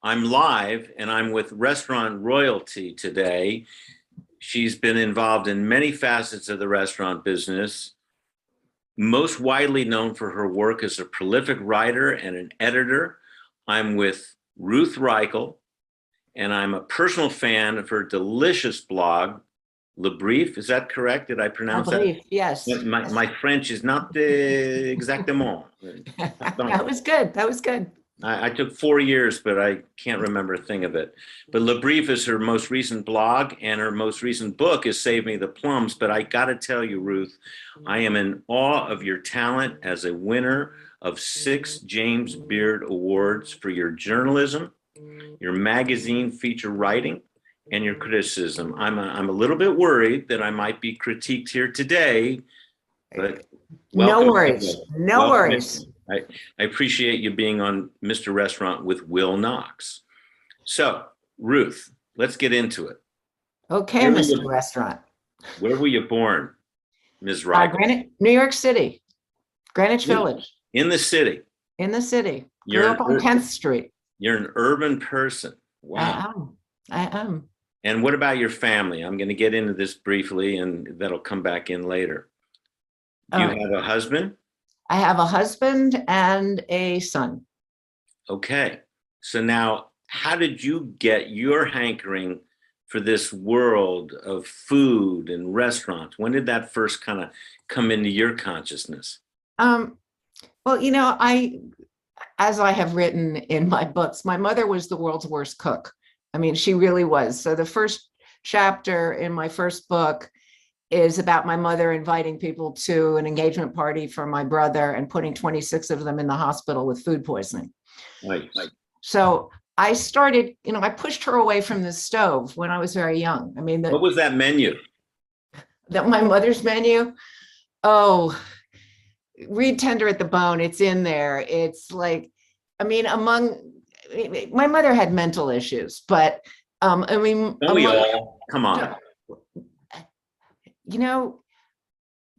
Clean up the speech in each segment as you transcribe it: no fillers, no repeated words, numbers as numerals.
I'm live and I'm with restaurant royalty today. She's been involved in many facets of the restaurant business, most widely known for her work as a prolific writer and an editor. I'm with Ruth Reichl, and I'm a personal fan of her delicious blog, Le Brief. Is that correct? Did I pronounce that? Brief, yes. My French is not exactement. That was good. That was good. I took 4 years, but I can't remember a thing of it. But Le Brief is her most recent blog, and her most recent book is Save Me the Plums. But I got to tell you, Ruth, I am in awe of your talent as a winner of 6 James Beard Awards for your journalism, your magazine feature writing, and your criticism. I'm a little bit worried that I might be critiqued here today, but no worries. No worries. I appreciate you being on Mr. Restaurant with Will Knox. So, Ruth, let's get into it. Okay, Mr. Restaurant. Where were you born, Ms. Reichl? New York City, Greenwich Village. In the city? In the city. Grew up on 10th Street. You're an urban person. Wow. I am. And what about your family? I'm going to get into this briefly, and that'll come back in later. Do you have a husband? I have a husband and a son. Okay. So now, how did you get your hankering for this world of food and restaurants? When did that first kind of come into your consciousness? Well, you know, as I have written in my books, my mother was the world's worst cook. I mean, she really was. So the first chapter in my first book is about my mother inviting people to an engagement party for my brother and putting 26 of them in the hospital with food poisoning. Right. So I started, I pushed her away from the stove when I was very young. I mean, what was that menu? My mother's menu? Oh, read Tender at the Bone. It's in there. It's like, my mother had mental issues, but don't we all? Come on.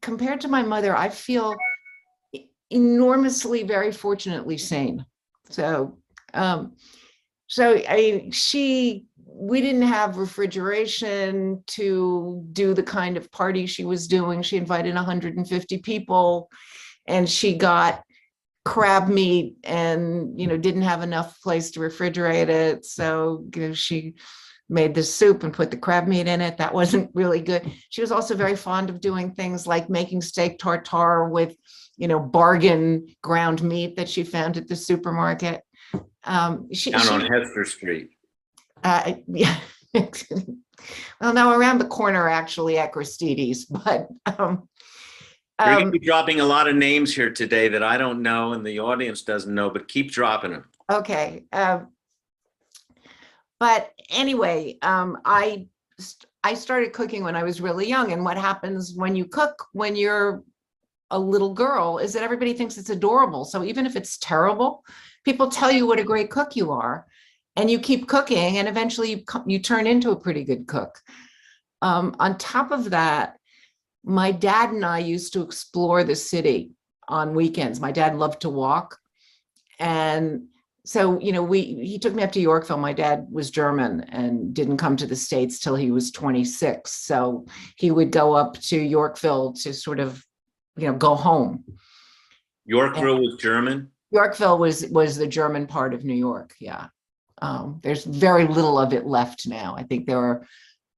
Compared to my mother, I feel enormously, very fortunately sane. So, we didn't have refrigeration to do the kind of party she was doing. She invited 150 people, and she got crab meat and, didn't have enough place to refrigerate it. So, she made the soup and put the crab meat in it. That wasn't really good. She was also very fond of doing things like making steak tartare with, bargain ground meat that she found at the supermarket. Down on Hester Street. Yeah. Well, no, around the corner, actually, at Christides. But you're going to be dropping a lot of names here today that I don't know and the audience doesn't know, but keep dropping them. Okay. But anyway, I started cooking when I was really young. And what happens when you cook when you're a little girl is that everybody thinks it's adorable. So even if it's terrible, people tell you what a great cook you are, and you keep cooking, and eventually you turn into a pretty good cook. On top of that, my dad and I used to explore the city on weekends. My dad loved to walk. And so, he took me up to Yorkville. My dad was German and didn't come to the States till he was 26. So he would go up to Yorkville to sort of, go home. Yorkville was German? Yorkville was the German part of New York. Yeah. There's very little of it left now. I think there are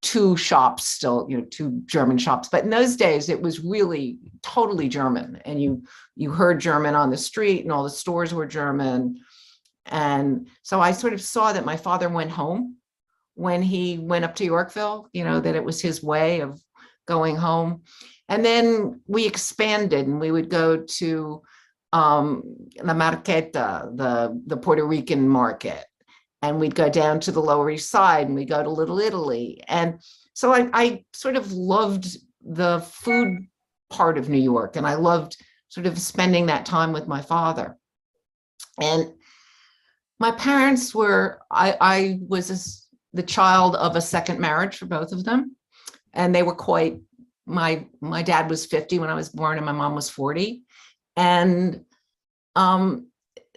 2 shops still, 2 German shops. But in those days, it was really totally German. And you heard German on the street, and all the stores were German. And so I sort of saw that my father went home when he went up to Yorkville, that it was his way of going home. And then we expanded, and we would go to La Marqueta, the Puerto Rican market. And we'd go down to the Lower East Side, and we'd go to Little Italy. And so I sort of loved the food part of New York, and I loved sort of spending that time with my father. And my parents I was the child of a second marriage for both of them. And they were my dad was 50 when I was born, and my mom was 40. And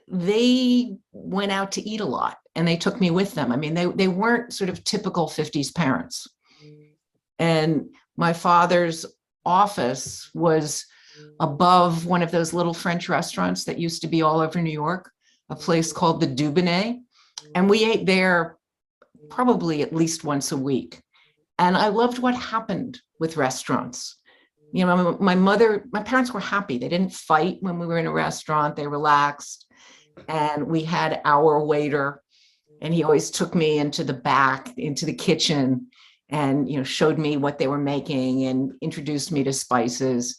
they went out to eat a lot. and they took me with them. I mean, they weren't sort of typical 50s parents. And my father's office was above one of those little French restaurants that used to be all over New York, a place called the Gourmet. And we ate there probably at least once a week. And I loved what happened with restaurants. You know, my parents were happy. They didn't fight when we were in a restaurant. They relaxed. And we had our waiter, and he always took me into the back, into the kitchen, and, you know, showed me what they were making and introduced me to spices.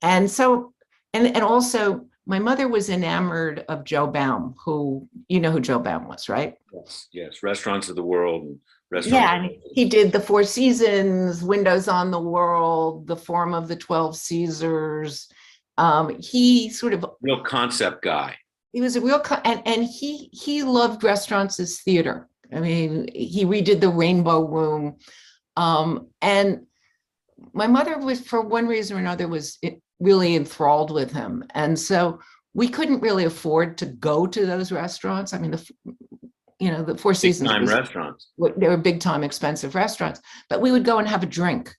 And so, and also my mother was enamored of Joe Baum, who, you know who Joe Baum was, right? Yes, yes. Restaurants of the World. Yeah, and he did the Four Seasons, Windows on the World, the Forum of the 12 Caesars. He sort of real concept guy. He was a real, and he loved restaurants as theater. I mean, he redid the Rainbow Room. And my mother was, for one reason or another, was really enthralled with him. And so we couldn't really afford to go to those restaurants. I mean, the Four Seasons restaurants. They were big time expensive restaurants, but we would go and have a drink.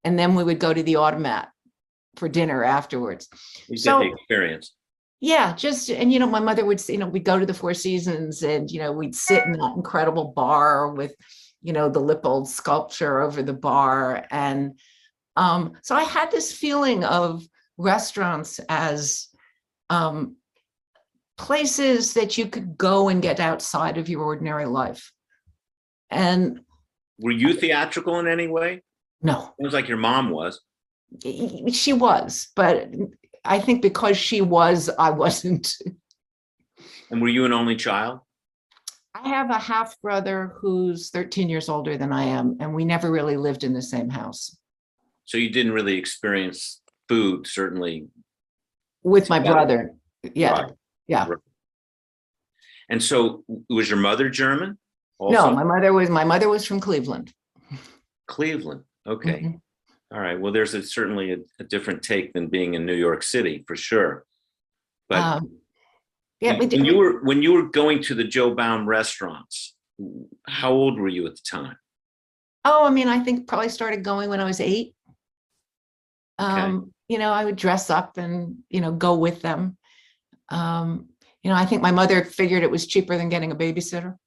And then we would go to the Automat for dinner afterwards. You get the experience. Yeah, and, you know, my mother would, you know, we'd go to the Four Seasons and, you know, we'd sit in that incredible bar with, you know, the Lippold sculpture over the bar. And so I had this feeling of restaurants as places that you could go and get outside of your ordinary life. And were you theatrical in any way? No. It was like your mom was. She was, but I think because she was, I wasn't. And were you an only child? I have a half brother who's 13 years older than I am, and we never really lived in the same house. So you didn't really experience food, certainly. With my brother. Yeah. Right. Yeah. Right. And so was your mother German also? No, my mother was from Cleveland. Cleveland. Okay. Mm-hmm. All right. Well, there's certainly a different take than being in New York City, for sure. But yeah, when you were going to the Joe Baum restaurants, how old were you at the time? Oh, I mean, I think probably started going when I was 8. Okay. You know, I would dress up and, you know, go with them. You know, I think my mother figured it was cheaper than getting a babysitter.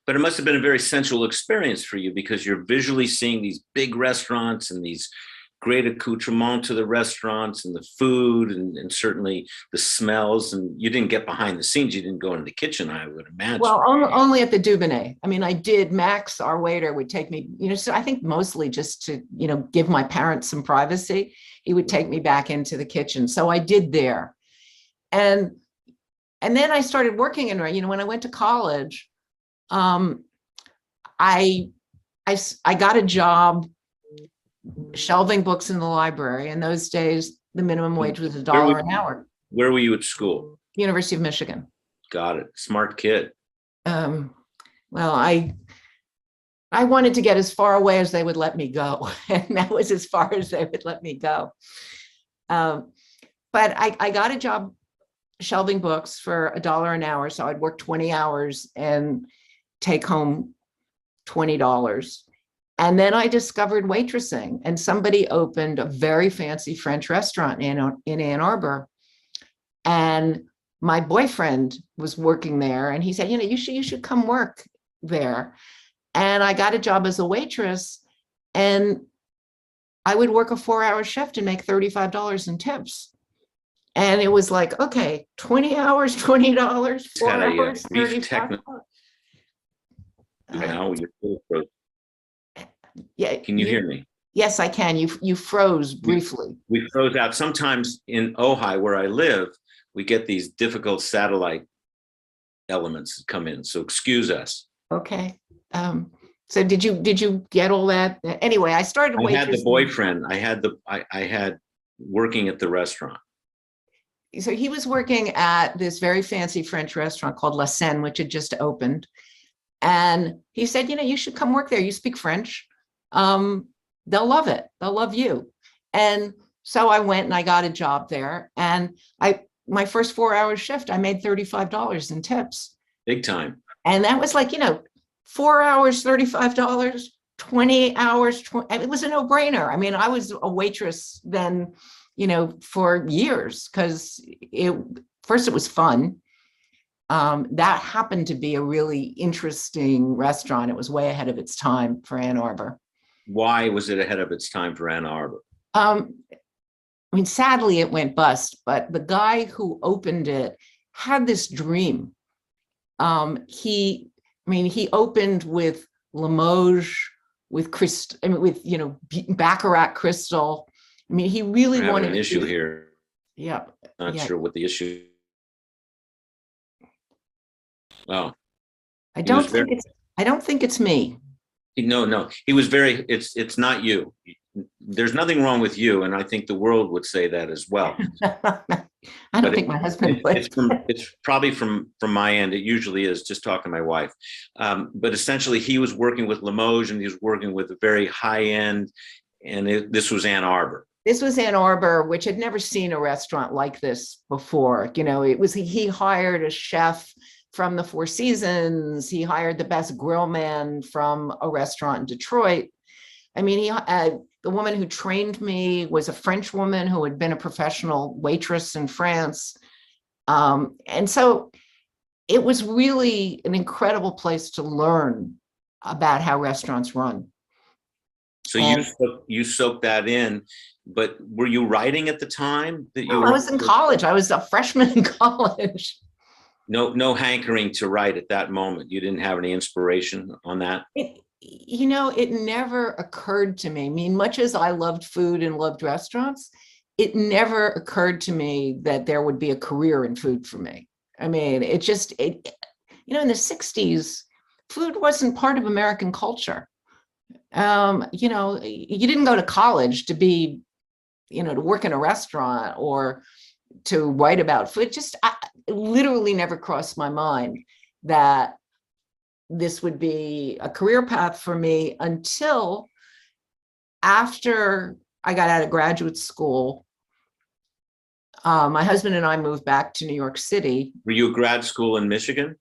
But it must have been a very sensual experience for you, because you're visually seeing these big restaurants and these great accoutrements to the restaurants and the food and certainly the smells. And you didn't get behind the scenes. You didn't go into the kitchen, I would imagine. Well, only at the Gourmet. I mean, I did. Max, our waiter, would take me, you know, so I think mostly just to, you know, give my parents some privacy. He would take me back into the kitchen. So I did there. And then I started working in, you know, when I went to college, I got a job shelving books in the library. In those days, the minimum wage was $1 an hour. Where were you at school? University of Michigan. Got it. Smart kid. Well, I wanted to get as far away as they would let me go. And that was as far as they would let me go. But I got a job shelving books for $1 an hour. So I'd work 20 hours and take home $20. And then I discovered waitressing, and somebody opened a very fancy French restaurant in Ann Arbor. And my boyfriend was working there, and he said, you know, you should come work there. And I got a job as a waitress, and I would work a 4-hour shift and make $35 in tips. And it was like, okay, 20 hours, $20, 4 hours, $35. Now you're full throat. Yeah. Can you hear me? Yes, I can. You froze briefly. We froze out. Sometimes in Ojai, where I live, we get these difficult satellite elements that come in. So excuse us. Okay. So did you get all that? Anyway, I started. I had the boyfriend. I had working at the restaurant. So he was working at this very fancy French restaurant called La Seine, which had just opened. And he said, you know, you should come work there. You speak French. They'll love it. They'll love you. And so I went and I got a job there. And my first 4-hour shift, I made $35 in tips. Big time. And that was like, 4 hours, $35, 20 hours, it was a no-brainer. I mean, I was a waitress then, for years, because first it was fun. That happened to be a really interesting restaurant. It was way ahead of its time for Ann Arbor. Why was it ahead of its time for Ann Arbor? I mean, sadly, it went bust, but the guy who opened it had this dream. He opened with Limoges, with Baccarat Crystal. I mean, he really wanted an issue here. Yeah. Not sure what the issue. Oh, I don't think it's me. No, he was very, it's not you. There's nothing wrong with you. And I think the world would say that as well. I don't think my husband would. It's probably from my end. It usually is, just talking to my wife. But essentially he was working with Limoges, and he was working with a very high end, and this was Ann Arbor. This was Ann Arbor, which had never seen a restaurant like this before. He hired a chef from the Four Seasons. He hired the best grill man from a restaurant in Detroit. I mean, the woman who trained me was a French woman who had been a professional waitress in France. And so it was really an incredible place to learn about how restaurants run. So you soaked that in, but were you writing at the time that you? I was in college. I was a freshman in college. No hankering to write at that moment. You didn't have any inspiration on that? It never occurred to me. I mean, much as I loved food and loved restaurants, it never occurred to me that there would be a career in food for me. I mean, in the 60s, food wasn't part of American culture. You didn't go to college to be, to work in a restaurant or to write about food. It literally never crossed my mind that this would be a career path for me until after I got out of graduate school. My husband and I moved back to New York City. Were you at grad school in Michigan?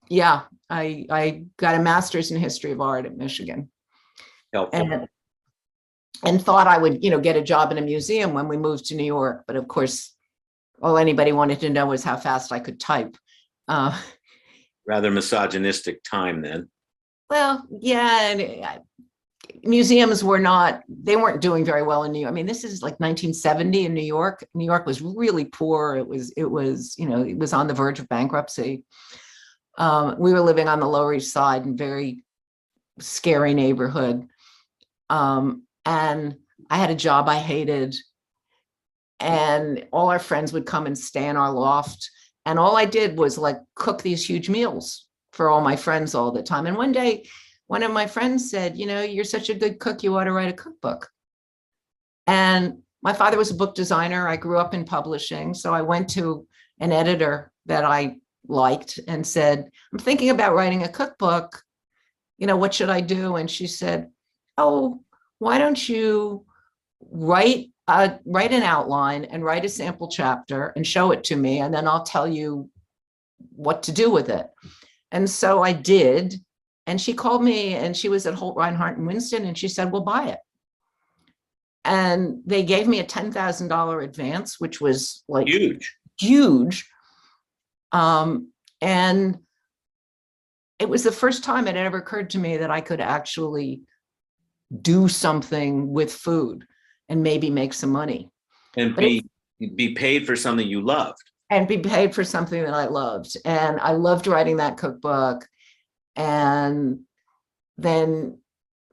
Yeah, I got a master's in history of art at Michigan. Helpful. And thought I would, get a job in a museum when we moved to New York. But of course, all anybody wanted to know was how fast I could type. Rather misogynistic time then. Well, yeah, museums weren't doing very well in New York. I mean, this is like 1970 in New York. New York was really poor. It was on the verge of bankruptcy. We were living on the Lower East Side in very scary neighborhood. And I had a job I hated, and all our friends would come and stay in our loft. And all I did was like cook these huge meals for all my friends all the time. And one day, one of my friends said, you're such a good cook, you ought to write a cookbook. And my father was a book designer. I grew up in publishing. So I went to an editor that I liked and said, I'm thinking about writing a cookbook. What should I do? And she said, oh, why don't you write an outline and write a sample chapter and show it to me, and then I'll tell you what to do with it. And so I did. And she called me, and she was at Holt, Reinhardt and Winston, and she said, we'll buy it. And they gave me a $10,000 advance, which was like huge. And it was the first time it ever occurred to me that I could actually do something with food and maybe make some money. And be paid for something you loved. And be paid for something that I loved. And I loved writing that cookbook. And then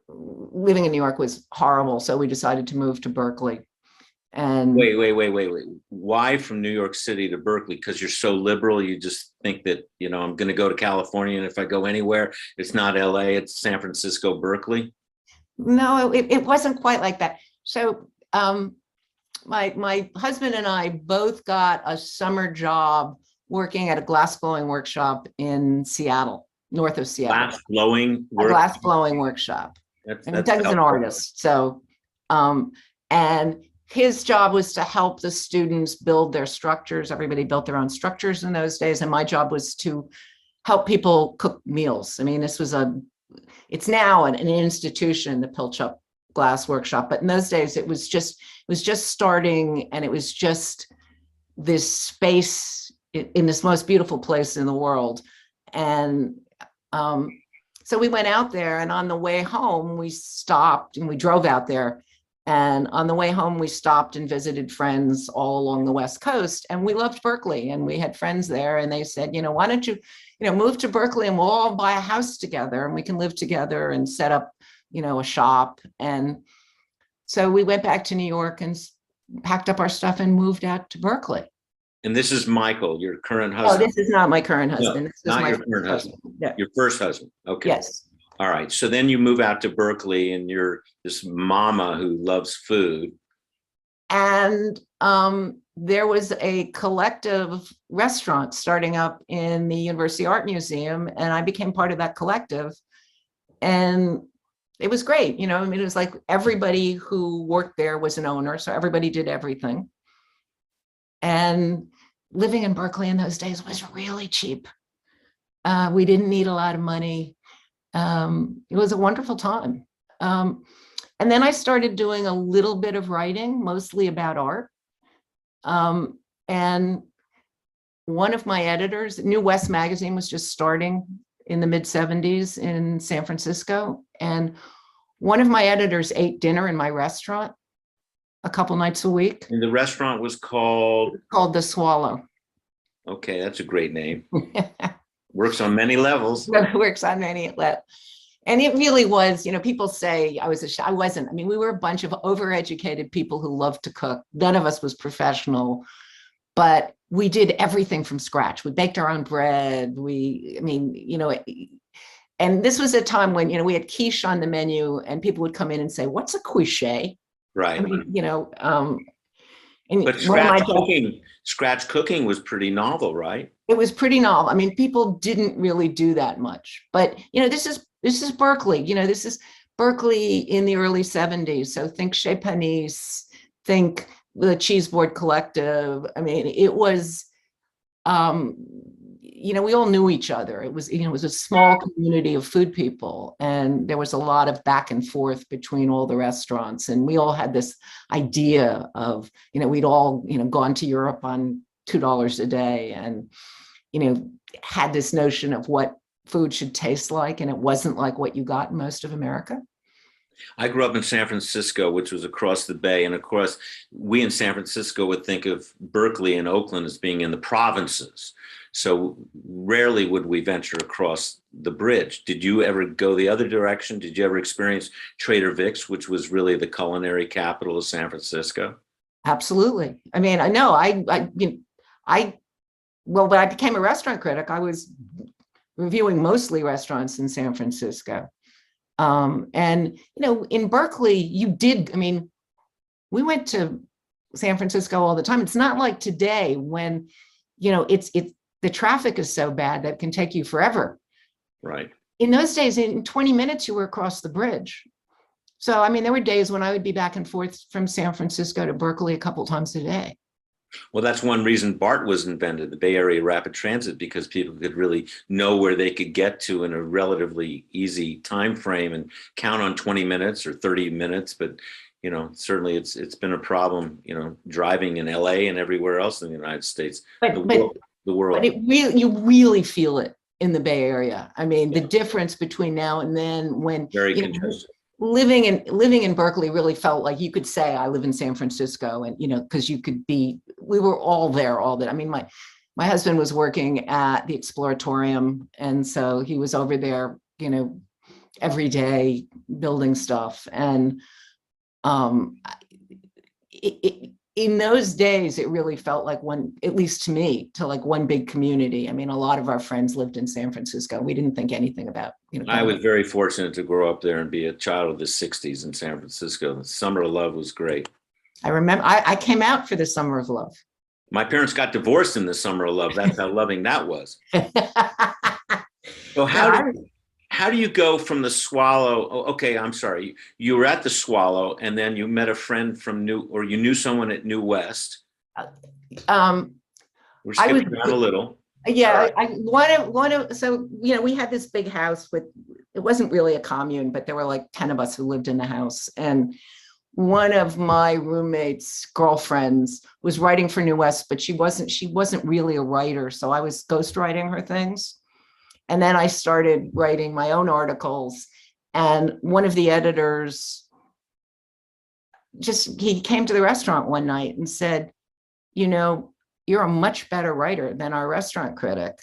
living in New York was horrible. So we decided to move to Berkeley. And wait. Why from New York City to Berkeley? Because you're so liberal, you just think that, I'm going to go to California, and if I go anywhere, it's not LA, it's San Francisco, Berkeley. No, it wasn't quite like that. So my husband and I both got a summer job working at a glass blowing workshop in Seattle, north of Seattle. Glass blowing workshop. And Doug's an artist. So, and his job was to help the students build their structures. Everybody built their own structures in those days. And my job was to help people cook meals. I mean, it's now an institution, the Pilchup Glass Workshop, but in those days it was just starting, and it was just this space in this most beautiful place in the world. And so we went out there, and on the way home, we stopped and we drove out there. And on the way home, we stopped and visited friends all along the West Coast. And we loved Berkeley, and we had friends there. And they said, why don't you, move to Berkeley, and we'll all buy a house together, and we can live together and set up, a shop. And so we went back to New York and packed up our stuff and moved out to Berkeley. And this is Michael, your current husband? Oh, this is not my current husband. No, this is not my your current husband. Yeah. Your first husband. Okay. Yes. All right. So then you move out to Berkeley, and you're this mama who loves food. And there was a collective restaurant starting up in the University Art Museum, and I became part of that collective. And it was great. It was like everybody who worked there was an owner, so everybody did everything. And living in Berkeley in those days was really cheap. We didn't need a lot of money. It was a wonderful time. And then I started doing a little bit of writing, mostly about art. And one of my editors, New West magazine was just starting in the mid-70s in San Francisco. And one of my editors ate dinner in my restaurant a couple nights a week. And the restaurant was called? Called The Swallow. Okay, that's a great name. Works on many levels. Works on many levels. And it really was, people say I wasn't. I mean, we were a bunch of overeducated people who loved to cook. None of us was professional, but we did everything from scratch. We baked our own bread. And this was a time when, we had quiche on the menu, and people would come in and say, "What's a quiche?" Right. I mean, and but scratch cooking was pretty novel, right? It was pretty novel. I mean, people didn't really do that much, but this is Berkeley. This is Berkeley in the early 70s. So think Chez Panisse, think the Cheese Board Collective. I mean, it was, we all knew each other. It was, it was a small community of food people, and there was a lot of back and forth between all the restaurants. And we all had this idea of, we'd all, gone to Europe on $2 a day, and, had this notion of what food should taste like, and it wasn't like what you got in most of America. I grew up in San Francisco, which was across the bay. And of course, we in San Francisco would think of Berkeley and Oakland as being in the provinces. So rarely would we venture across the bridge. Did you ever go the other direction? Did you ever experience Trader Vic's, which was really the culinary capital of San Francisco? Absolutely. I mean, I know when I became a restaurant critic, I was reviewing mostly restaurants in San Francisco. And, in Berkeley, we went to San Francisco all the time. It's not like today when, the traffic is so bad that it can take you forever. Right. In those days, in 20 minutes, you were across the bridge. So, there were days when I would be back and forth from San Francisco to Berkeley a couple times a day. Well, that's one reason BART was invented, the Bay Area Rapid Transit, because people could really know where they could get to in a relatively easy time frame and count on 20 minutes or 30 minutes. But, certainly it's been a problem, driving in LA and everywhere else in the United States, the world. But you really feel it in the Bay Area. The difference between now and then, when very congested. Living in Berkeley really felt like you could say I live in San Francisco, and because we were all there all the time. My husband was working at the Exploratorium, and so he was over there, every day building stuff. And in those days, it really felt like at least to me, one big community. A lot of our friends lived in San Francisco. We didn't think anything about, I was very fortunate to grow up there and be a child of the 60s in San Francisco. The Summer of Love was great. I remember I came out for the Summer of Love. My parents got divorced in the Summer of Love. That's how loving that was. So how do you go from the Swallow? Oh, okay, I'm sorry. You were at the Swallow, and then you met a friend from you knew someone at New West. We're skipping around a little. Yeah, so, we had this big house with, it wasn't really a commune, but there were like 10 of us who lived in the house. And one of my roommate's girlfriends was writing for New West, but she wasn't really a writer. So I was ghostwriting her things. And then I started writing my own articles. And one of the editors he came to the restaurant one night and said, you're a much better writer than our restaurant critic.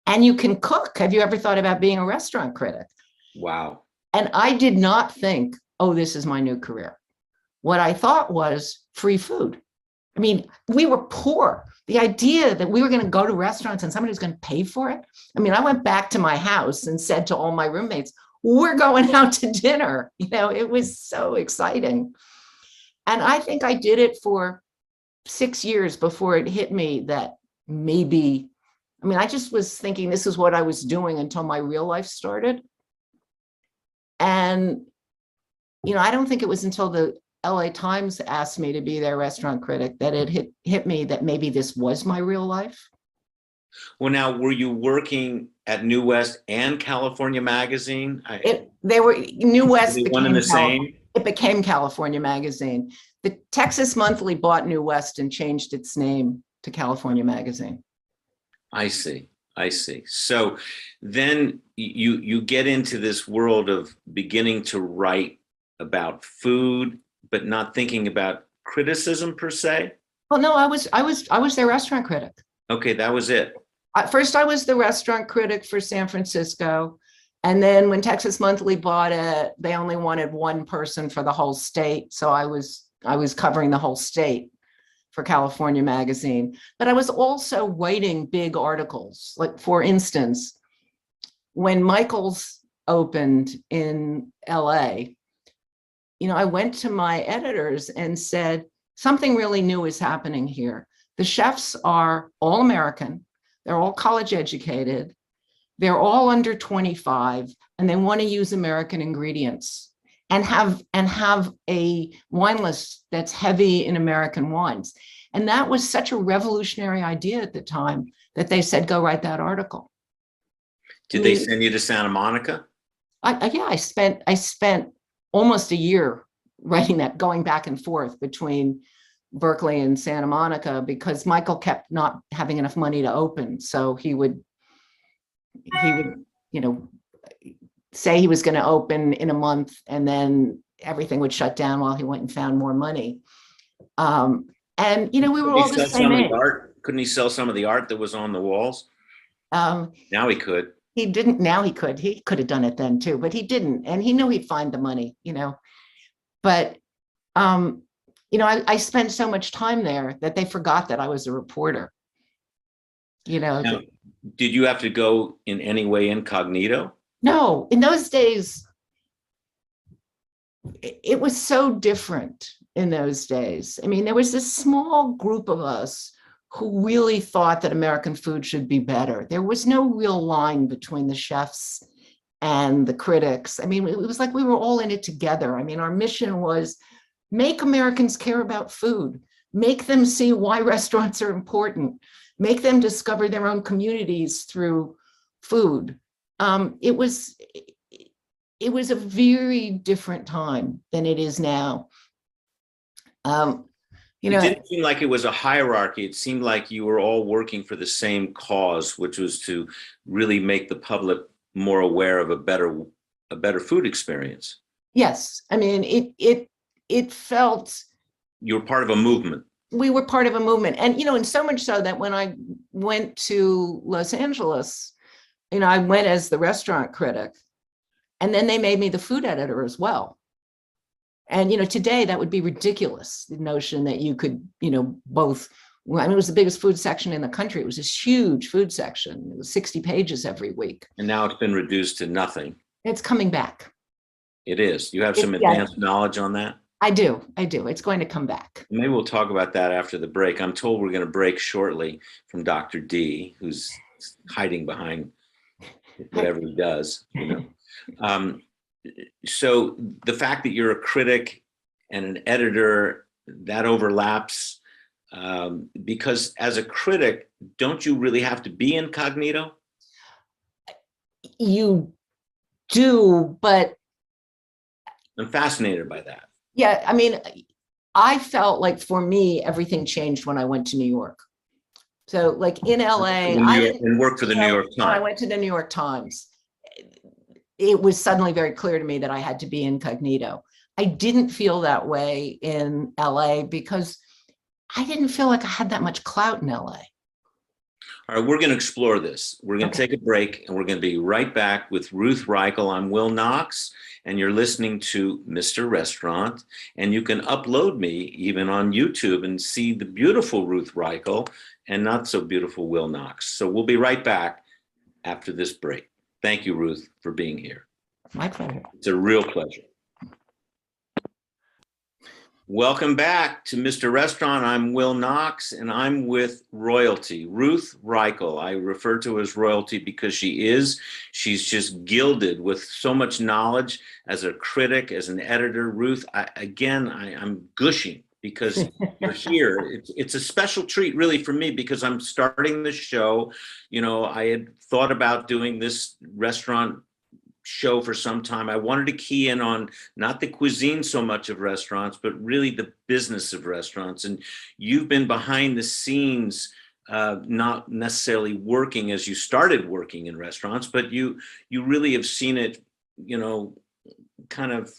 And you can cook. Have you ever thought about being a restaurant critic? Wow. And I did not think, oh, this is my new career. What I thought was free food. I mean, we were poor. The idea that we were going to go to restaurants and somebody was going to pay for it. I mean, I went back to my house and said to all my roommates, we're going out to dinner. It was so exciting. And I think I did it for 6 years before it hit me that maybe, I just was thinking this is what I was doing until my real life started. And, I don't think it was until the LA Times asked me to be their restaurant critic that it hit me that maybe this was my real life. Well, now, were you working at New West and California Magazine? They were New West. One and the same? It became California Magazine. The Texas Monthly bought New West and changed its name to California Magazine. I see. So then you get into this world of beginning to write about food, but not thinking about criticism per se. Well, no, I was their restaurant critic. Okay, that was it. First, I was the restaurant critic for San Francisco. And then when Texas Monthly bought it, they only wanted one person for the whole state. So I was covering the whole state for California Magazine. But I was also writing big articles. Like, for instance, when Michael's opened in LA, I went to my editors and said, something really new is happening here. The chefs are all American. They're all college educated. They're all under 25, and they want to use American ingredients and have a wine list that's heavy in American wines. And that was such a revolutionary idea at the time that they said, go write that article. Did they send you to Santa Monica? Yeah, I spent almost a year writing that, going back and forth between Berkeley and Santa Monica, because Michael kept not having enough money to open. So he would, say he was going to open in a month, and then everything would shut down while he went and found more money. And, we were all the same age. Couldn't he sell some of the art that was on the walls? Now he could. He didn't. Now he could. He could have done it then too, but he didn't. And he knew he'd find the money, But, I spent so much time there that they forgot that I was a reporter. Now, did you have to go in any way incognito? No, in those days, it was so different in those days. There was this small group of us who really thought that American food should be better. There was no real line between the chefs and the critics. It was like we were all in it together. Our mission was make Americans care about food, make them see why restaurants are important, make them discover their own communities through food. It was a very different time than it is now. It didn't seem like it was a hierarchy. It seemed like you were all working for the same cause, which was to really make the public more aware of a better food experience. Yes, it felt you were part of a movement. We were part of a movement, and and so much so that when I went to Los Angeles, I went as the restaurant critic, and then they made me the food editor as well. And, today that would be ridiculous, the notion that you could, both. It was the biggest food section in the country. It was this huge food section. It was 60 pages every week. And now it's been reduced to nothing. It's coming back. It is. You have some advanced knowledge on that? I do. It's going to come back. Maybe we'll talk about that after the break. I'm told we're going to break shortly from Dr. D, who's hiding behind whatever he does, So the fact that you're a critic and an editor, that overlaps. Because as a critic, don't you really have to be incognito? You do, but I'm fascinated by that. yeah, I mean, I felt like for me, everything changed when I went to New York. So like in LA, I didn't, And work for the New York when I Times. went to the New York Times, it was suddenly very clear to me that I had to be incognito. I didn't feel that way in LA because I didn't feel like I had that much clout in LA. All right, we're going to explore this. We're going to Okay. take a break and we're going to be right back with Ruth Reichl. I'm Will Knox, and you're listening to Mr. Restaurant. And you can upload me even on YouTube and see the beautiful Ruth Reichl and not so beautiful Will Knox. So we'll be right back after this break. Thank you, Ruth, for being here. My pleasure. It's a real pleasure. Welcome back to Mr. Restaurant. I'm Will Knox, and I'm with royalty, Ruth Reichl. I refer to her as royalty because she's just gilded with so much knowledge as a critic, as an editor. Ruth, I'm gushing because you're here. It's a special treat really for me because I'm starting the show. You know, I had thought about doing this restaurant show for some time. I wanted to key in on not the cuisine so much of restaurants, but really the business of restaurants. And you've been behind the scenes, not necessarily working as you started working in restaurants, but you really have seen it, you know, kind of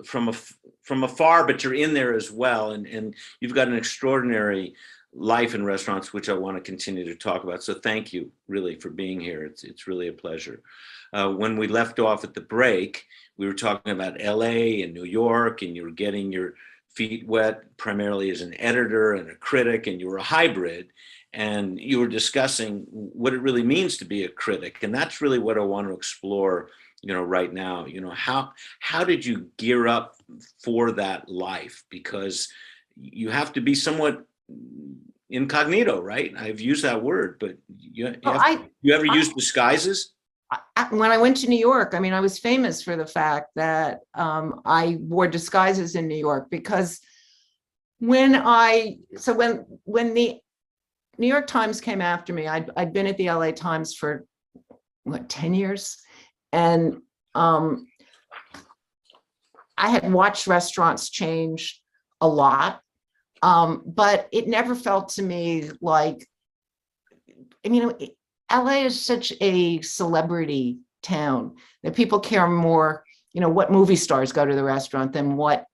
from afar, but you're in there as well. And you've got an extraordinary life in restaurants, which I want to continue to talk about. So thank you really for being here. It's really a pleasure. When we left off at the break, we were talking about LA and New York, and you were getting your feet wet primarily as an editor and a critic, and you were a hybrid, and you were discussing what it really means to be a critic. And that's really what I want to explore, you know, right now. You know, how did you gear up for that life? Because you have to be somewhat incognito, right? I've used that word, but you ever use disguises? When I went to New York, I mean, I was famous for the fact that I wore disguises in New York because when the New York Times came after me, I'd been at the LA Times for 10 years. And I had watched restaurants change a lot, but it never felt to me like, I mean, LA is such a celebrity town that people care more, you know, what movie stars go to the restaurant than what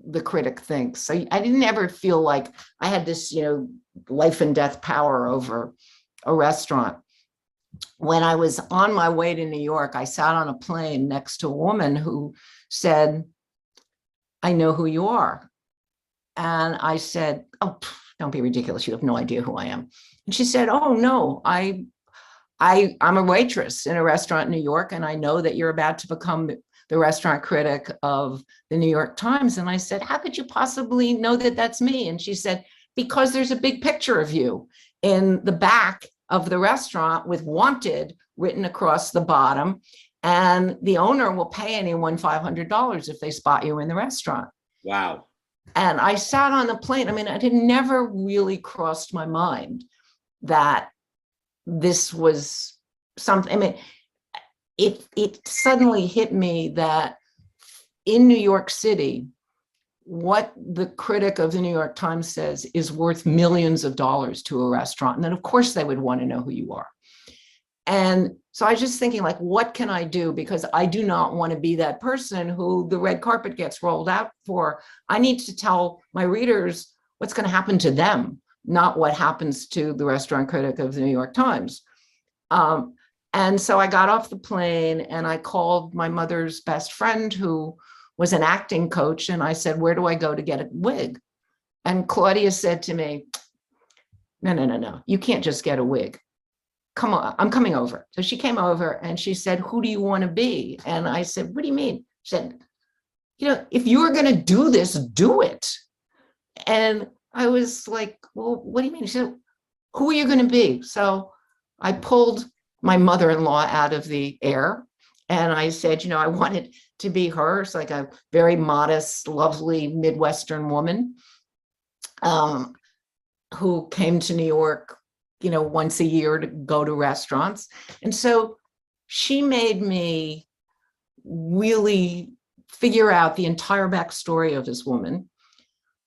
the critic thinks. So I didn't ever feel like I had this, you know, life and death power over a restaurant. When I was on my way to New York, I sat on a plane next to a woman who said, "I know who you are." And I said, "Oh, don't be ridiculous. You have no idea who I am." And she said, "Oh, no, I'm a waitress in a restaurant in New York, and I know that you're about to become the restaurant critic of the New York Times." And I said, "How could you possibly know that that's me?" And she said, "Because there's a big picture of you in the back of the restaurant with wanted written across the bottom, and the owner will pay anyone $500 if they spot you in the restaurant." Wow. And I sat on the plane. I mean, it had never really crossed my mind that this was something. I mean, it suddenly hit me that in New York City, what the critic of the New York Times says is worth millions of dollars to a restaurant. And then of course they would want to know who you are. And so I was just thinking, like, what can I do? Because I do not want to be that person who the red carpet gets rolled out for. I need to tell my readers what's going to happen to them, not what happens to the restaurant critic of the New York Times. And so I got off the plane and I called my mother's best friend, who was an acting coach. And I said, "Where do I go to get a wig?" And Claudia said to me, No. You can't just get a wig. Come on, I'm coming over." So she came over and she said, "Who do you want to be?" And I said, "What do you mean?" She said, "You know, if you're going to do this, do it." And I was like, "Well, what do you mean?" She said, "Who are you going to be?" So I pulled my mother-in-law out of the air and I said, you know, I wanted to be her. It's like a very modest, lovely Midwestern woman. who came to New York, once a year to go to restaurants. And so she made me really figure out the entire backstory of this woman.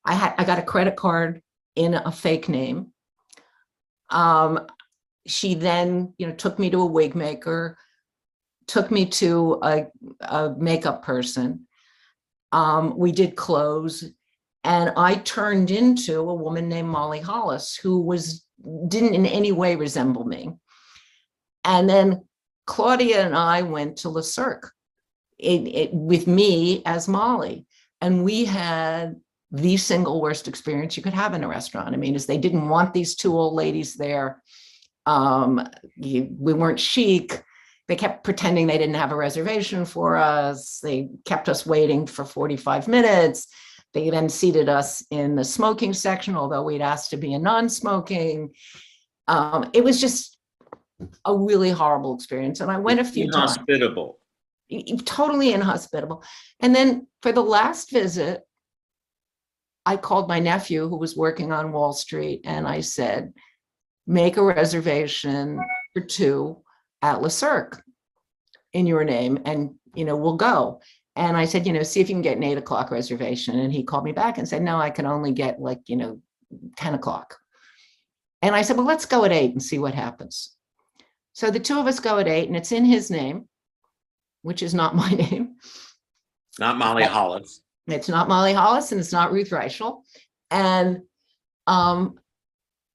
I got a credit card in a fake name. She then, took me to a wig maker, took me to a makeup person. We did clothes, and I turned into a woman named Molly Hollis, who didn't in any way resemble me. And then Claudia and I went to Le Cirque with me as Molly, and we had the single worst experience you could have in a restaurant. I mean, is they didn't want these two old ladies there. We weren't chic. They kept pretending they didn't have a reservation for us. They kept us waiting for 45 minutes. They then seated us in the smoking section, although we'd asked to be a non-smoking. It was just a really horrible experience. And I went a few times. Inhospitable. Totally inhospitable. And then for the last visit, I called my nephew who was working on Wall Street, and I said, make a reservation for 2 at Le Cirque in your name, and we'll go. And I said, see if you can get an 8 o'clock reservation. And he called me back and said, no, I can only get 10 o'clock. And I said, well, let's go at 8 and see what happens. So the 2 of us go at 8, and it's in his name, which is not my name. Not Molly Hollis. It's not Molly Hollis, and it's not Ruth Reichl. And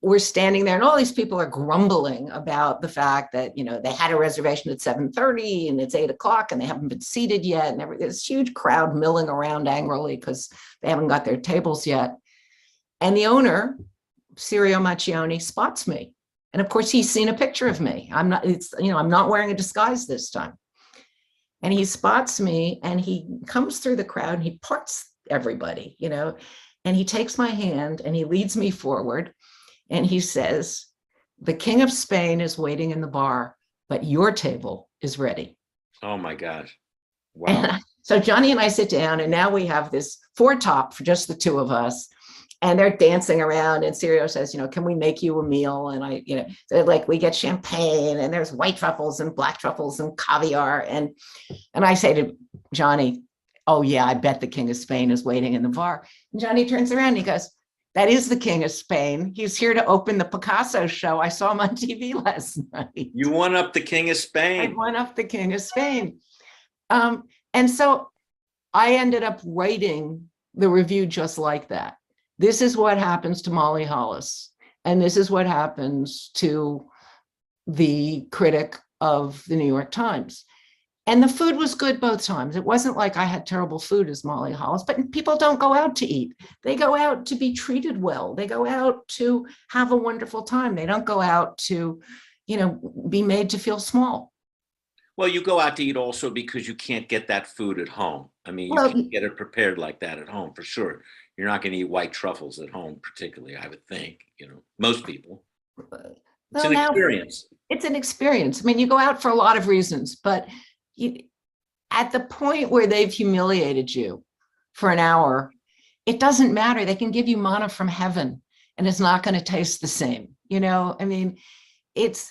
we're standing there, and all these people are grumbling about the fact that, they had a reservation at 7:30 and it's 8 o'clock and they haven't been seated yet. And there's this huge crowd milling around angrily because they haven't got their tables yet. And the owner, Sirio Macchioni, spots me. And of course, he's seen a picture of me. I'm not wearing a disguise this time. And he spots me, and he comes through the crowd, and he parts everybody, and he takes my hand and he leads me forward. And he says, the King of Spain is waiting in the bar, but your table is ready. Oh my gosh. Wow. And so Johnny and I sit down, and now we have this 4-top for just the 2 of us. And they're dancing around, and Sirio says, can we make you a meal? And so we get champagne, and there's white truffles and black truffles and caviar. And I say to Johnny, oh yeah, I bet the King of Spain is waiting in the bar. And Johnny turns around and he goes, that is the King of Spain. He's here to open the Picasso show. I saw him on TV last night. You won up the King of Spain. I won up the King of Spain. And so I ended up writing the review just like that. This is what happens to Molly Hollis, and this is what happens to the critic of the New York Times. And the food was good both times. It wasn't like I had terrible food as Molly Hollis, but people don't go out to eat. They go out to be treated well. They go out to have a wonderful time. They don't go out to, be made to feel small. Well, you go out to eat also because you can't get that food at home. I mean, you can't get it prepared like that at home, for sure. You're not going to eat white truffles at home, particularly, I would think, most people. It's an experience. It's an experience. I mean, you go out for a lot of reasons, but at the point where they've humiliated you for an hour, it doesn't matter. They can give you manna from heaven, and it's not going to taste the same. I mean, it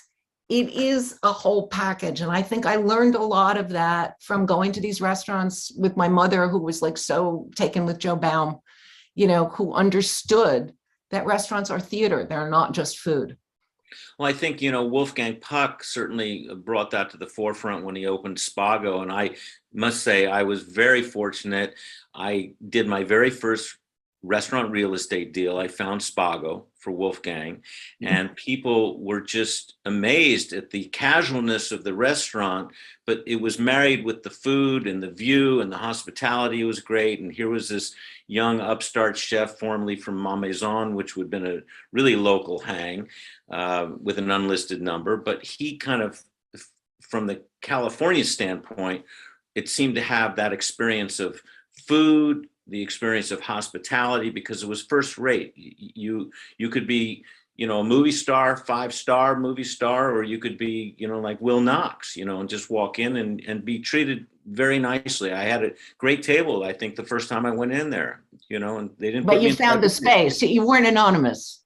is a whole package. And I think I learned a lot of that from going to these restaurants with my mother, who was so taken with Joe Baum, who understood that restaurants are theater. They're not just food. Well, I think, Wolfgang Puck certainly brought that to the forefront when he opened Spago. And I must say, I was very fortunate. I did my very first restaurant real estate deal. I found Spago for Wolfgang, and people were just amazed at the casualness of the restaurant, but it was married with the food and the view, and the hospitality was great. And here was this young upstart chef, formerly from Ma Maison, which would have been a really local hang, with an unlisted number. But he kind of, from the California standpoint, it seemed to have that experience of food, the experience of hospitality, because it was first rate. You could be, a movie star, 5-star movie star, or you could be, like Will Knox, and just walk in and be treated very nicely. I had a great table, I think, the first time I went in there, and they didn't. But you found the space. You weren't anonymous.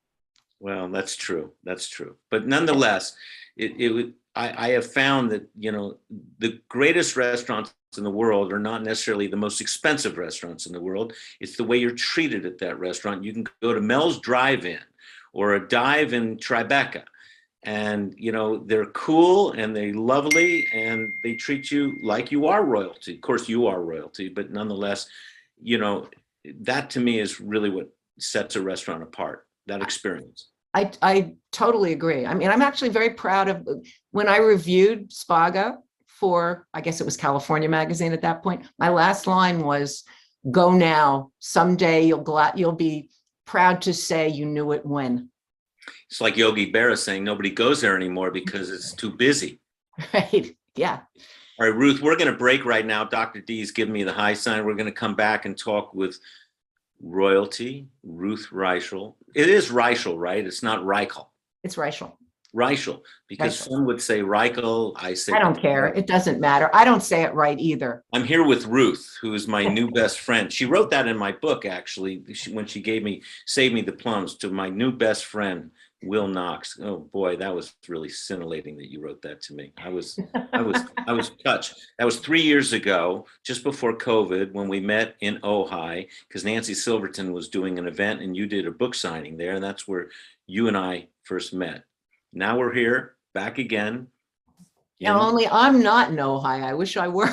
Well, that's true. That's true. But nonetheless, I have found that, the greatest restaurants in the world are not necessarily the most expensive restaurants in the world. It's the way you're treated at that restaurant. You can go to Mel's Drive-In or a dive in Tribeca, and they're cool and they lovely and they treat you like you are royalty. Of course, you are royalty, but nonetheless, you know, that to me is really what sets a restaurant apart, that experience. I totally agree. I mean, I'm actually very proud of when I reviewed Spago for, I guess it was California Magazine at that point. My last line was, "Go now. Someday you'll be proud to say you knew it when." It's like Yogi Berra saying nobody goes there anymore because it's too busy. Right. Yeah. All right, Ruth, we're going to break right now. Dr. D's giving me the high sign. We're going to come back and talk with royalty, Ruth Reichl. It is Reichl, right? It's not Reichl. It's Reichl. Reichl, because Reichl. some would say Reichl. I say I don't care. It doesn't matter. I don't say it right either. I'm here with Ruth, who is my new best friend. She wrote that in my book, actually, when she saved me the plums, to my new best friend, Will Knox. Oh boy, that was really scintillating that you wrote that to me. I was touched. That was 3 years ago, just before COVID, when we met in Ojai, because Nancy Silverton was doing an event and you did a book signing there, and that's where you and I first met. Now we're here, back again. Now, only I'm not in Ojai. I wish I were.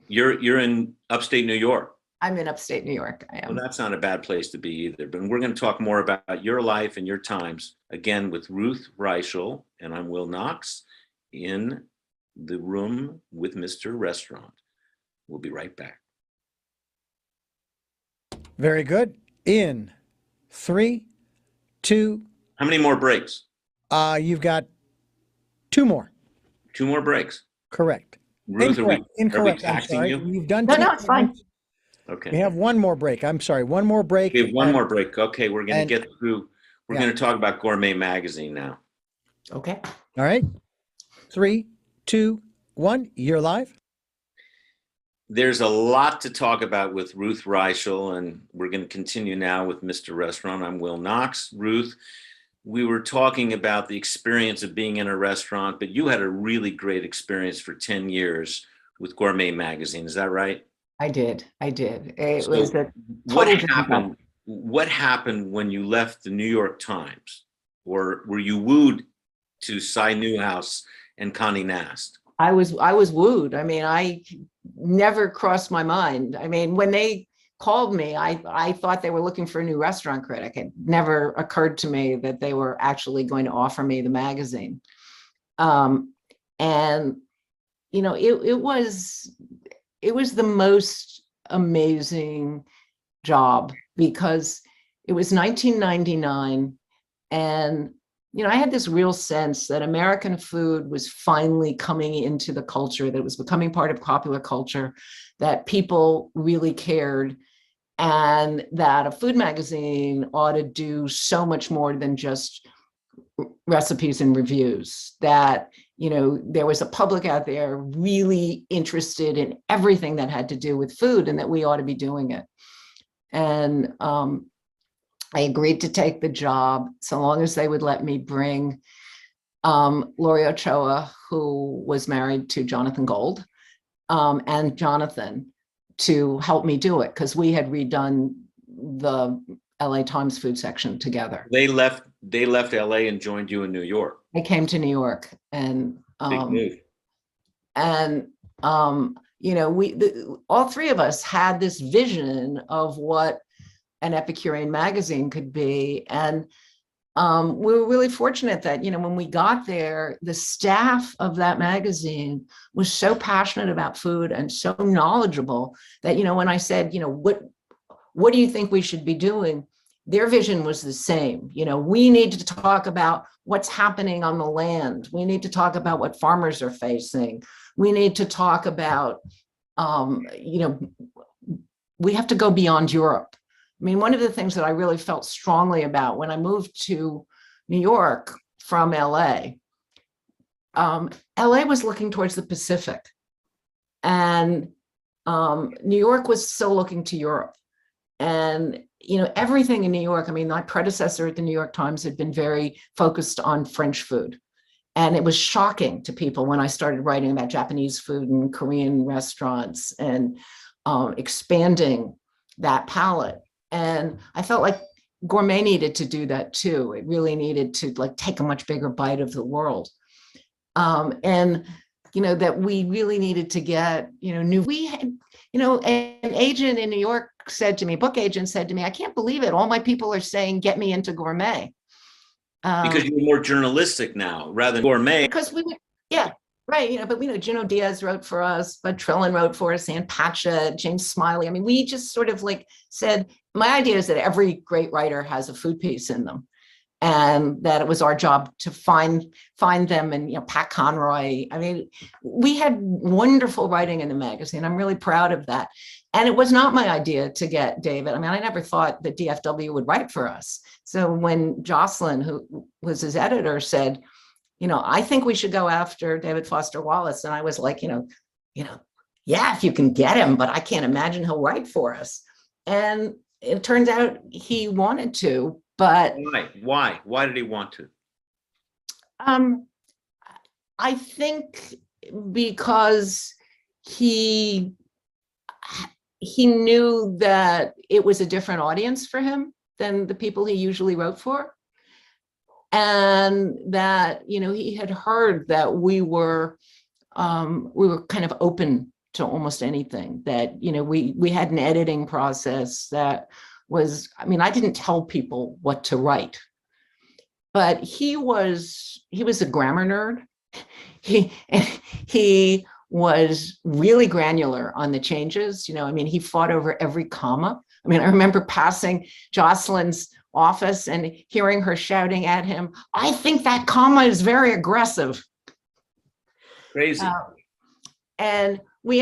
You're in upstate New York. I'm in upstate New York. I am. Well, that's not a bad place to be either. But we're going to talk more about your life and your times again with Ruth Reichl, and I'm Will Knox in the room with Mr. Restaurant. We'll be right back. Very good. In 3, 2. How many more breaks? You've got 2 more. 2 more breaks. Correct. Ruth, Incorrect. are we I'm taxing sorry. you? You've done No, 2. no, it's fine. Okay. We have 1 more break. I'm sorry. 1 more break. We have 1 more break. Okay, we're going to get through. We're Yeah. going to talk about Gourmet Magazine now. Okay. All right. 3, 2, 1. You're live. There's a lot to talk about with Ruth Reichl, and we're going to continue now with Mr. Restaurant. I'm Will Knox. Ruth, we were talking about the experience of being in a restaurant, but you had a really great experience for 10 years with Gourmet Magazine. Is that right? I did. It So was a what total happened? What happened when you left the New York Times? Or were you wooed to Cy Newhouse and Connie Nast? I was wooed. I mean, I never crossed my mind. I mean, when they called me, I thought they were looking for a new restaurant critic. It never occurred to me that they were actually going to offer me the magazine. And it was the most amazing job, because it was 1999, and I had this real sense that American food was finally coming into the culture, that it was becoming part of popular culture, that people really cared, and that a food magazine ought to do so much more than just recipes and reviews, that there was a public out there really interested in everything that had to do with food, and that we ought to be doing it. And I agreed to take the job so long as they would let me bring Laurie Ochoa, who was married to Jonathan Gold, and Jonathan to help me do it, because we had redone the LA Times food section together. They left LA and joined you in New York. I came to New York, and Big move. all 3 of us had this vision of what an Epicurean magazine could be. And we were really fortunate that, when we got there, the staff of that magazine was so passionate about food and so knowledgeable that, when I said, what do you think we should be doing? Their vision was the same. We need to talk about what's happening on the land. We need to talk about what farmers are facing. We need to talk about, we have to go beyond Europe. I mean, one of the things that I really felt strongly about when I moved to New York from LA, LA was looking towards the Pacific, and New York was still looking to Europe. And, everything in New York. I mean, my predecessor at the New York Times had been very focused on French food. And it was shocking to people when I started writing about Japanese food and Korean restaurants and expanding that palette. And I felt like Gourmet needed to do that too. It really needed to like take a much bigger bite of the world. And that we really needed to get, new. We had, an agent in New York said to me, book agent said to me, I can't believe it. All my people are saying, get me into Gourmet. Because you're more journalistic now rather than Gourmet. Because we would, yeah, right. But we know Junot Diaz wrote for us, Bud Trillin wrote for us, Ann Patchett, James Smiley. I mean, we just sort of like said, my idea is that every great writer has a food piece in them. And that it was our job to find them. And, Pat Conroy, I mean, we had wonderful writing in the magazine. I'm really proud of that. And it was not my idea to get David. I mean, I never thought that DFW would write for us. So when Jocelyn, who was his editor, said, I think we should go after David Foster Wallace. And I was like, yeah, if you can get him, but I can't imagine he'll write for us. And it turns out he wanted to. But why did he want to? I think because he knew that it was a different audience for him than the people he usually wrote for, and that he had heard that we were kind of open to almost anything. That we had an editing process that was, I mean, I didn't tell people what to write, but he was a grammar nerd. He was really granular on the changes. I mean, he fought over every comma. I mean, I remember passing Jocelyn's office and hearing her shouting at him, I think that comma is very aggressive. Crazy. And he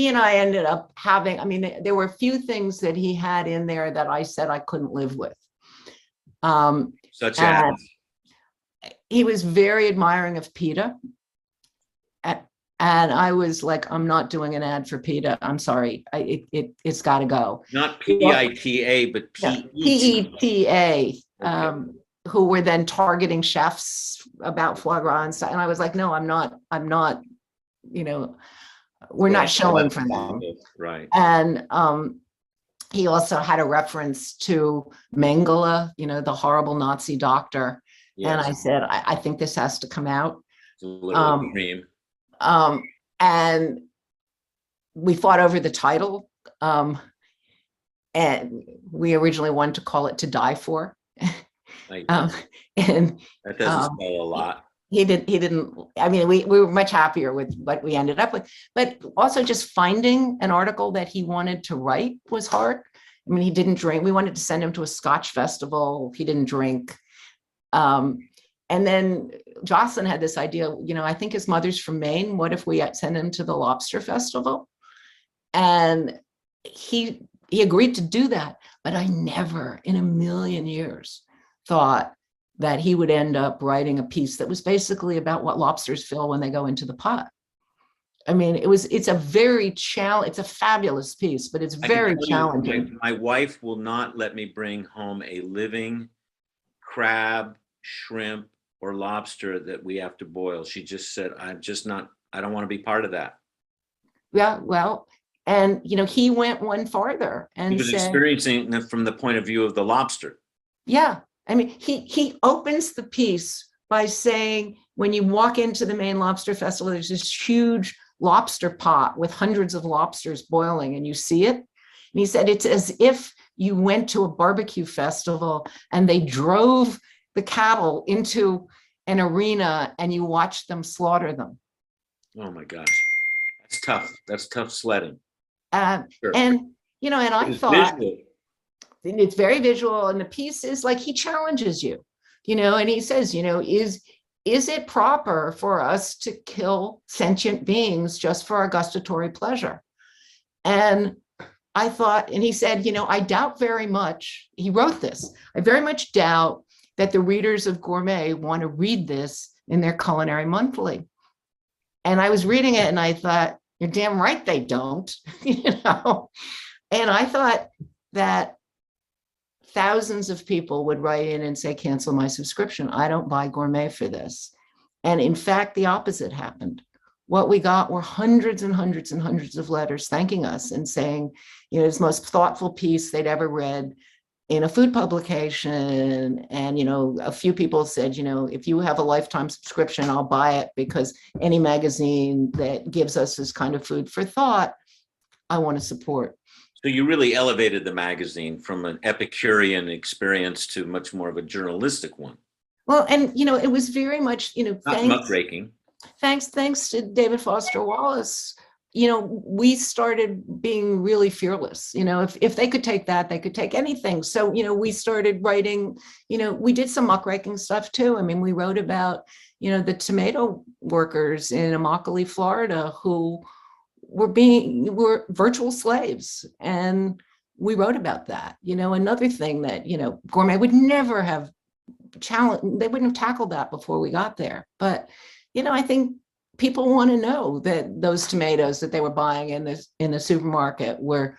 and I ended up having, I mean, there were a few things that he had in there that I said I couldn't live with. Such as? He was very admiring of PETA. And I was like, I'm not doing an ad for PETA. I'm sorry. It's got to go. Not PITA, but PETA, who were then targeting chefs about foie gras and stuff. And I was like, no, I'm not, we're not showing for them. Right. And he also had a reference to Mengele, the horrible Nazi doctor. Yes. And I said, I think this has to come out. It's a little extreme. And we fought over the title. And we originally wanted to call it To Die For. And that doesn't say a lot. He didn't, I mean, we were much happier with what we ended up with, but also just finding an article that he wanted to write was hard. I mean, he didn't drink. We wanted to send him to a Scotch festival. He didn't drink. And then Jocelyn had this idea, I think his mother's from Maine. What if we send him to the lobster festival? And he agreed to do that, but I never in a million years thought that he would end up writing a piece that was basically about what lobsters feel when they go into the pot. I mean, it's a fabulous piece, but it's very challenging. My wife will not let me bring home a living crab, shrimp, or lobster that we have to boil. She just said, I don't want to be part of that. Yeah, well, and he went one farther and he was experiencing it from the point of view of the lobster. Yeah. I mean, he opens the piece by saying, when you walk into the Maine Lobster Festival, there's this huge lobster pot with hundreds of lobsters boiling, and you see it. And he said, it's as if you went to a barbecue festival and they drove the cattle into an arena and you watched them slaughter them. Oh my gosh, that's tough. That's tough sledding. Sure. And I thought, visual. It's very visual, and the piece is like, he challenges you, and he says, is it proper for us to kill sentient beings just for our gustatory pleasure? And I thought, and he said, I doubt very much, he wrote this, I very much doubt that the readers of Gourmet want to read this in their culinary monthly. And I was reading it and I thought, you're damn right they don't, And I thought that thousands of people would write in and say, cancel my subscription. I don't buy Gourmet for this. And in fact, the opposite happened. What we got were hundreds and hundreds and hundreds of letters thanking us and saying, it's the most thoughtful piece they'd ever read in a food publication. And, a few people said, if you have a lifetime subscription, I'll buy it, because any magazine that gives us this kind of food for thought, I want to support. So you really elevated the magazine from an Epicurean experience to much more of a journalistic one. Well, and, it was very much, Not muckraking. Thanks to David Foster Wallace, we started being really fearless. If they could take that, they could take anything. So, we started writing, we did some muckraking stuff too. I mean, we wrote about, the tomato workers in Immokalee, Florida, who were virtual slaves. And we wrote about that. Another thing that, Gourmet would never have challenged, they wouldn't have tackled that before we got there. But, I think people want to know that those tomatoes that they were buying in the supermarket were,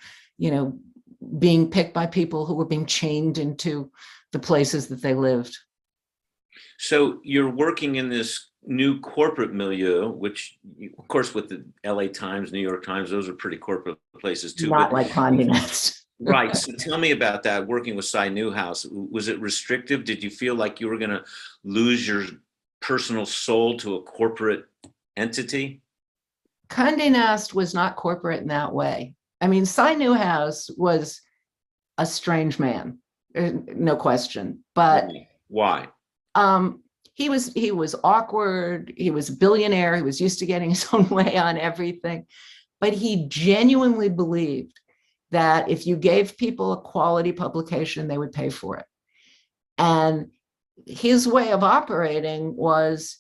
being picked by people who were being chained into the places that they lived. So you're working in this new corporate milieu, which, of course, with the LA Times, New York Times, those are pretty corporate places too. Not like Condé Nast. Right. So tell me about that, working with Cy Newhouse. Was it restrictive? Did you feel like you were going to lose your personal soul to a corporate entity? Condé Nast was not corporate in that way. I mean, Cy Newhouse was a strange man, no question. But why? He was awkward. He was a billionaire. He was used to getting his own way on everything. But he genuinely believed that if you gave people a quality publication, they would pay for it. And his way of operating was,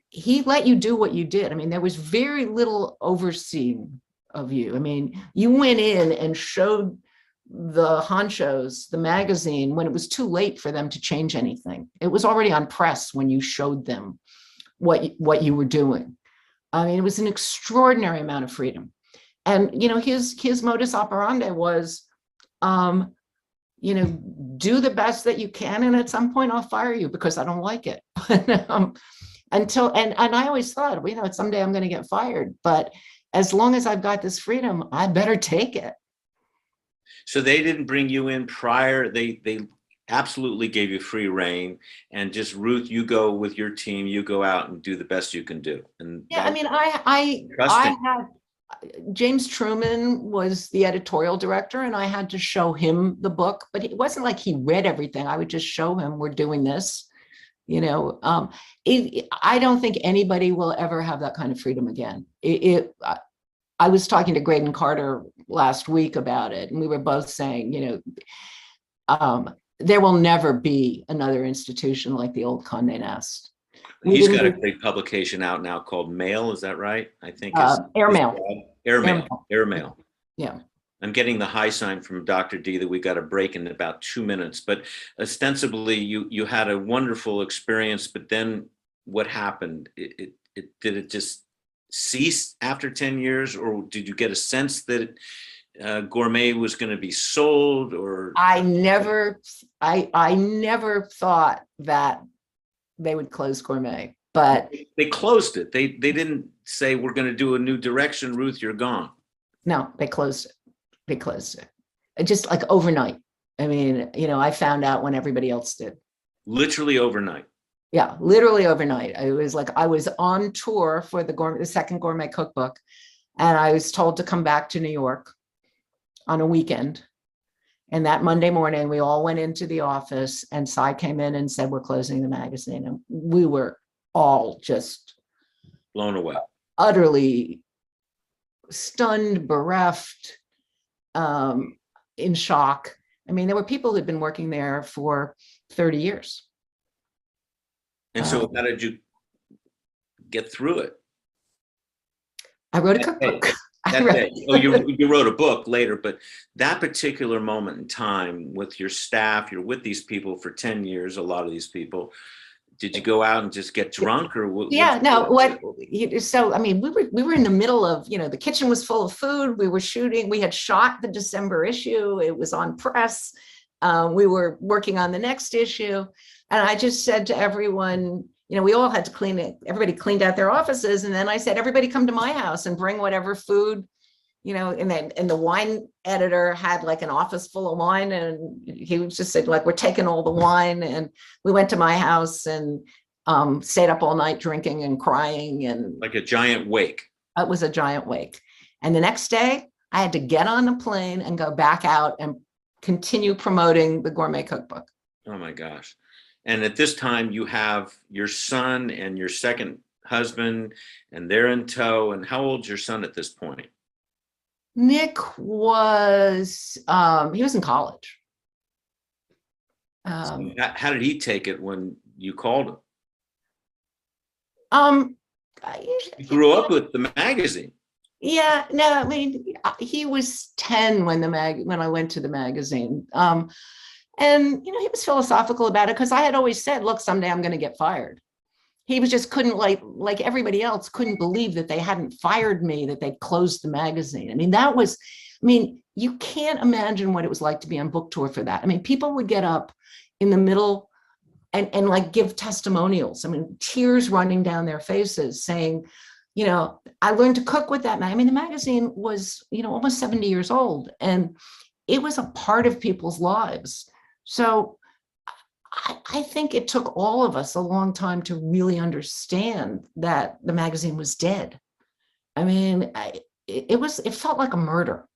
he let you do what you did. I mean, there was very little overseeing of you. I mean, you went in and showed the honchos, the magazine, when it was too late for them to change anything. It was already on press when you showed them what you were doing. I mean, it was an extraordinary amount of freedom. And, his modus operandi was, do the best that you can. And at some point I'll fire you because I don't like it. And I always thought, someday I'm going to get fired, but as long as I've got this freedom, I better take it. So they didn't bring you in prior. They absolutely gave you free reign, and just, Ruth, you go with your team, you go out and do the best you can do. And yeah, I mean, I had, James Truman was the editorial director, and I had to show him the book, but it wasn't like he read everything. I would just show him, we're doing this. I don't think anybody will ever have that kind of freedom again. I was talking to Graydon Carter last week about it, and we were both saying, there will never be another institution like the old Condé Nast. He's got a great publication out now called Mail. Is that right? I think it's Airmail. Airmail. Yeah. I'm getting the high sign from Dr. D that we got a break in about 2 minutes, but ostensibly you had a wonderful experience, but then what happened? Did it just cease after 10 years, or did you get a sense that Gourmet was going to be sold? Or I never thought that they would close Gourmet, but they closed it. They didn't say, we're going to do a new direction, Ruth, you're gone. No, they closed it. They closed it. Just like overnight. I mean, I found out when everybody else did. Literally overnight. Yeah, literally overnight. It was like I was on tour for the second Gourmet cookbook, and I was told to come back to New York on a weekend. And that Monday morning, we all went into the office, and Cy came in and said, we're closing the magazine. And we were all just blown away, utterly stunned, bereft, in shock. I mean, there were people who had been working there for 30 years. And so how did you get through it? I wrote a cookbook. You wrote a book later, but that particular moment in time with your staff, you're with these people for 10 years, a lot of these people. Did you go out and just get drunk, or what? Yeah, no, so, I mean, we were in the middle of, the kitchen was full of food. We were shooting, we had shot the December issue. It was on press. we were working on the next issue. And I just said to everyone, we all had to clean it. Everybody cleaned out their offices. And then I said, everybody come to my house and bring whatever food, and the wine editor had like an office full of wine. And he just said, like, we're taking all the wine. And we went to my house and stayed up all night drinking and crying. And like a giant wake. it was a giant wake. And the next day I had to get on a plane and go back out and continue promoting the Gourmet cookbook. Oh my gosh. And at this time you have your son and your second husband, and they're in tow. And how old's your son at this point? Nick was, he was in college. How did he take it when you called him? He grew up with the magazine. Yeah, no, I mean, he was 10 when I went to the magazine. And, he was philosophical about it because I had always said, look, someday I'm going to get fired. He was just couldn't, like everybody else, couldn't believe that they hadn't fired me, that they'd closed the magazine. I mean, you can't imagine what it was like to be on book tour for that. I mean, people would get up in the middle and like give testimonials. I mean, tears running down their faces saying, I learned to cook with that. I mean, the magazine was, almost 70 years old, and it was a part of people's lives. So I think it took all of us a long time to really understand that the magazine was dead. I mean, it felt like a murder.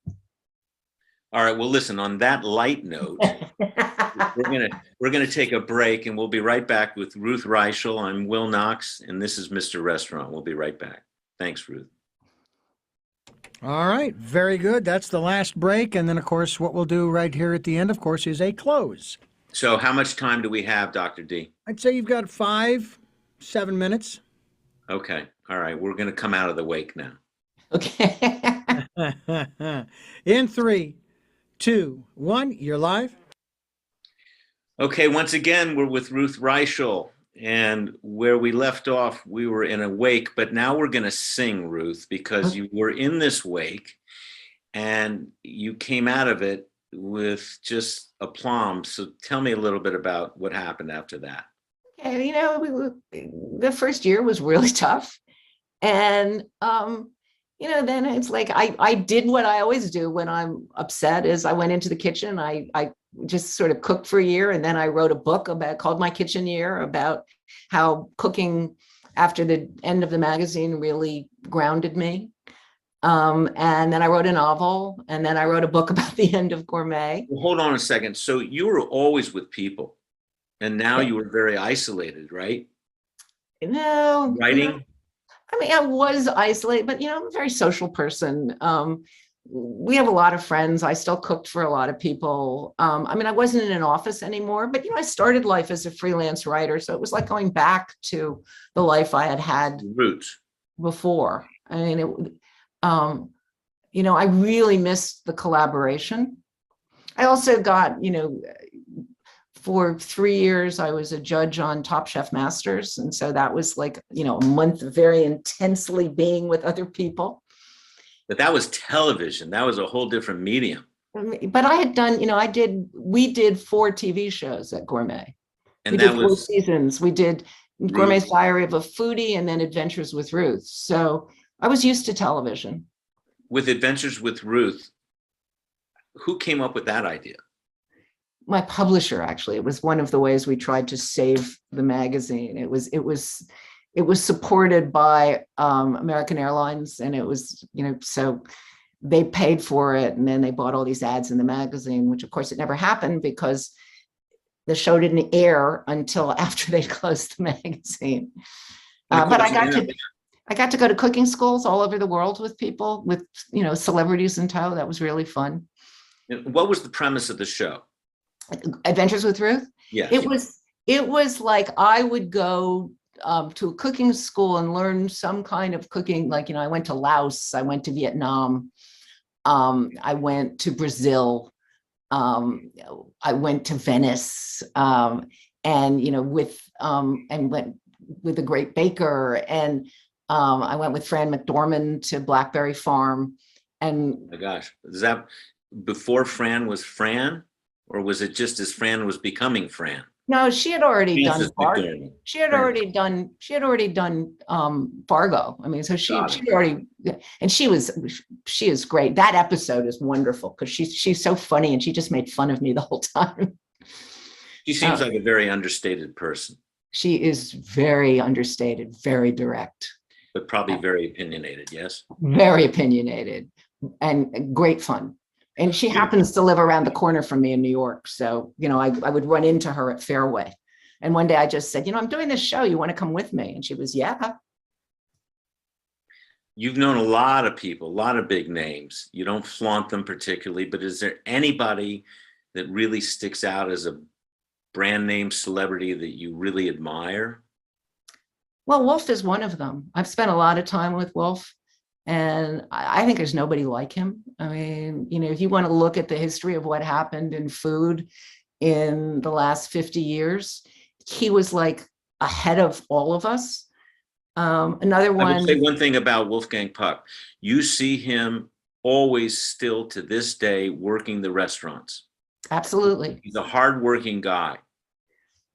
All right. Well, listen, on that light note, we're gonna take a break, and we'll be right back with Ruth Reichl. I'm Will Knox, and this is Mr. Restaurant. We'll be right back. Thanks, Ruth. All right, very good. That's the last break. And then, of course, what we'll do right here at the end, of course, is a close. So how much time do we have, Dr. D? I'd say you've got 5-7 minutes. Okay. All right. We're going to come out of the wake now. Okay. In 3, 2, 1, you're live. Okay. Once again, we're with Ruth Reichl. And where we left off, we were in a wake, but now we're going to sing, Ruth, because you were in this wake and you came out of it with just aplomb. So tell me a little bit about what happened after that. Okay, the first year was really tough. And, then it's like, I did what I always do when I'm upset is I went into the kitchen, I just sort of cooked for a year. And then I wrote a book called My Kitchen Year, about how cooking after the end of the magazine really grounded me. And then I wrote a novel, and then I wrote a book about the end of Gourmet. Well, hold on a second. So you were always with people, and now you were very isolated, right? No. Writing? I mean, I was isolated, but, I'm a very social person. We have a lot of friends. I still cooked for a lot of people. I wasn't in an office anymore, but, I started life as a freelance writer. So it was like going back to the life I had Roots before. I mean, I really missed the collaboration. I also got, for 3 years, I was a judge on Top Chef Masters. And so that was like, a month of very intensely being with other people. But that was television. That was a whole different medium. But I had done, we did 4 TV shows at Gourmet. And we that did 4 seasons. We did Gourmet's Diary of a Foodie and then Adventures with Ruth. So I was used to television. With Adventures with Ruth, who came up with that idea? My publisher, actually. It was one of the ways we tried to save the magazine. It was supported by American Airlines, and it was, so they paid for it, and then they bought all these ads in the magazine, which of course it never happened because the show didn't air until after they closed the magazine. But I got to go to cooking schools all over the world with people, with, celebrities in tow. That was really fun. What was the premise of the show? Adventures with Ruth? Yes. It was like I would go to a cooking school and learn some kind of cooking. Like, I went to Laos, I went to Vietnam, I went to Brazil, I went to Venice, and went with a great baker, and I went with Fran McDormand to Blackberry Farm. And oh my gosh, is that before Fran was Fran? or was it just as Fran was becoming Fran? No, she had already done Frances Fargo. McDormand. She had already done Fargo. I mean, so Got she'd already, and she is great. That episode is wonderful because she's so funny and she just made fun of me the whole time. She seems like a very understated person, She is very understated, very direct, but probably very opinionated. Yes. very opinionated, and great fun. And she happens to live around the corner from me in New York. So, I would run into her at Fairway. And one day I just said, I'm doing this show. You want to come with me? And she was, yeah. You've known a lot of people, a lot of big names. You don't flaunt them particularly, but is there anybody that really sticks out as a brand name celebrity that you really admire? Well, Wolf is one of them. I've spent a lot of time with Wolf. And I think there's nobody like him. I mean, if you want to look at the history of what happened in food in the last 50 years, he was like ahead of all of us. Another one. I would say one thing about Wolfgang Puck. You see him always still to this day working the restaurants. Absolutely. He's a hardworking guy.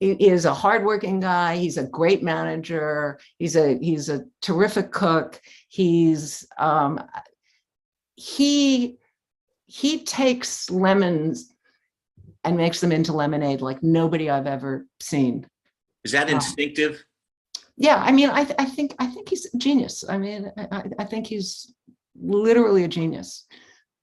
He is a hardworking guy. He's a great manager. He's a terrific cook. He takes lemons and makes them into lemonade like nobody I've ever seen. Is that instinctive? Yeah, I mean, I think he's a genius. I mean, I think he's literally a genius.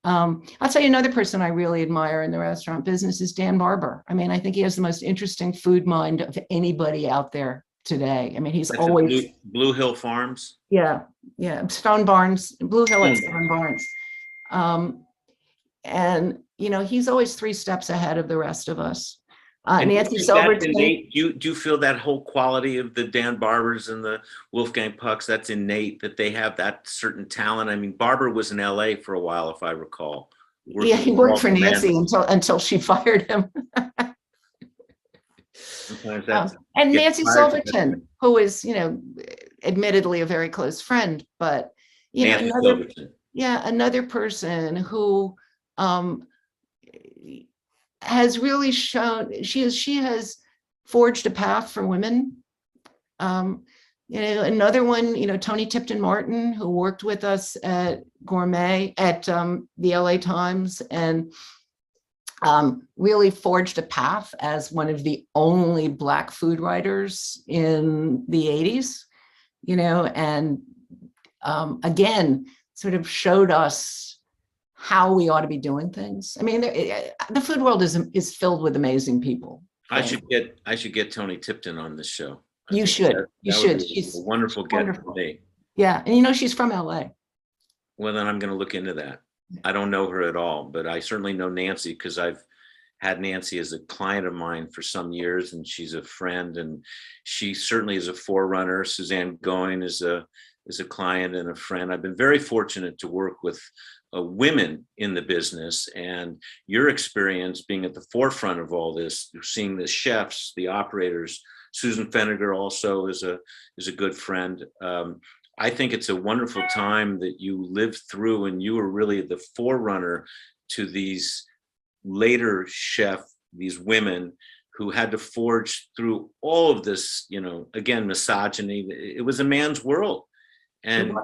I'll tell you another person I really admire in the restaurant business is Dan Barber. I mean, I think he has the most interesting food mind of anybody out there today. I mean, he's That's always Blue Hill Farms. Yeah. Stone Barns, Blue Hill and Stone Barns. And he's always 3 steps ahead of the rest of us. Nancy Silverton. Do you feel that whole quality of the Dan Barbers and the Wolfgang Pucks, that's innate, that they have that certain talent? I mean, Barber was in LA for a while, if I recall. Yeah, he worked for Nancy until she fired him. And Nancy Silverton, who is, admittedly a very close friend, but another person who has really shown she has forged a path for women. Another one, Tony Tipton Martin, who worked with us at Gourmet at the LA Times, and really forged a path as one of the only Black food writers in the 80s, and again, sort of showed us how we ought to be doing things. I mean, the food world is filled with amazing people. I should get Tony Tipton on this show. You should. She's a wonderful guest for me. Yeah, and she's from LA. Well, then I'm going to look into that. I don't know her at all, but I certainly know Nancy because I've had Nancy as a client of mine for some years, and she's a friend, and she certainly is a forerunner. Suzanne Goin is a client and a friend. I've been very fortunate to work with women in the business, and your experience being at the forefront of all this, seeing the chefs, the operators. Susan Feniger also is a good friend. I think it's a wonderful time that you lived through, and you were really the forerunner to these later these women who had to forge through all of this, again, misogyny. It was a man's world. And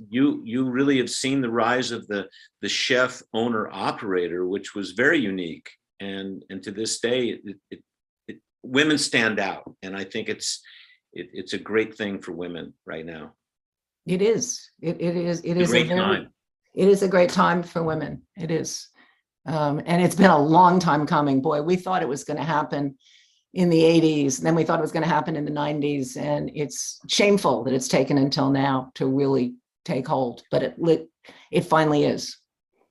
you really have seen the rise of the chef owner operator, which was very unique. And to this day, women stand out. And I think it's a great thing for women right now. It is. It is a great time. It is a great time for women. It is. And it's been a long time coming. Boy, we thought it was going to happen in the 80s, and then we thought it was going to happen in the 90s, and it's shameful that it's taken until now to really take hold, but it finally is.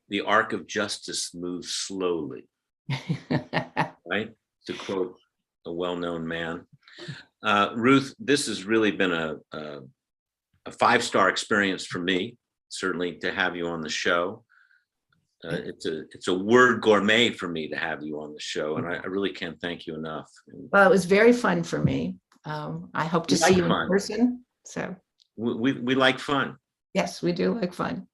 The arc of justice moves slowly, right? To quote a well-known man. Ruth, this has really been a 5-star experience for me, certainly, to have you on the show. It's a word gourmet for me to have you on the show, and I really can't thank you enough. Well, it was very fun for me. I hope to see you in person. So we like fun. Yes, we do like fun.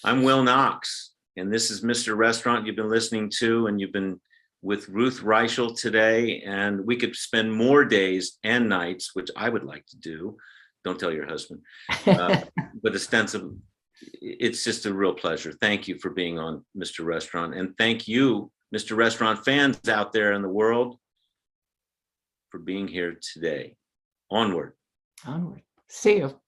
I'm Will Knox, and this is Mr. Restaurant you've been listening to, and you've been with Ruth Reichl today, and we could spend more days and nights, which I would like to do. Don't tell your husband. But ostensibly, it's just a real pleasure. Thank you for being on Mr. Restaurant, and thank you, Mr. Restaurant fans out there in the world, for being here today. Onward. Onward. See you.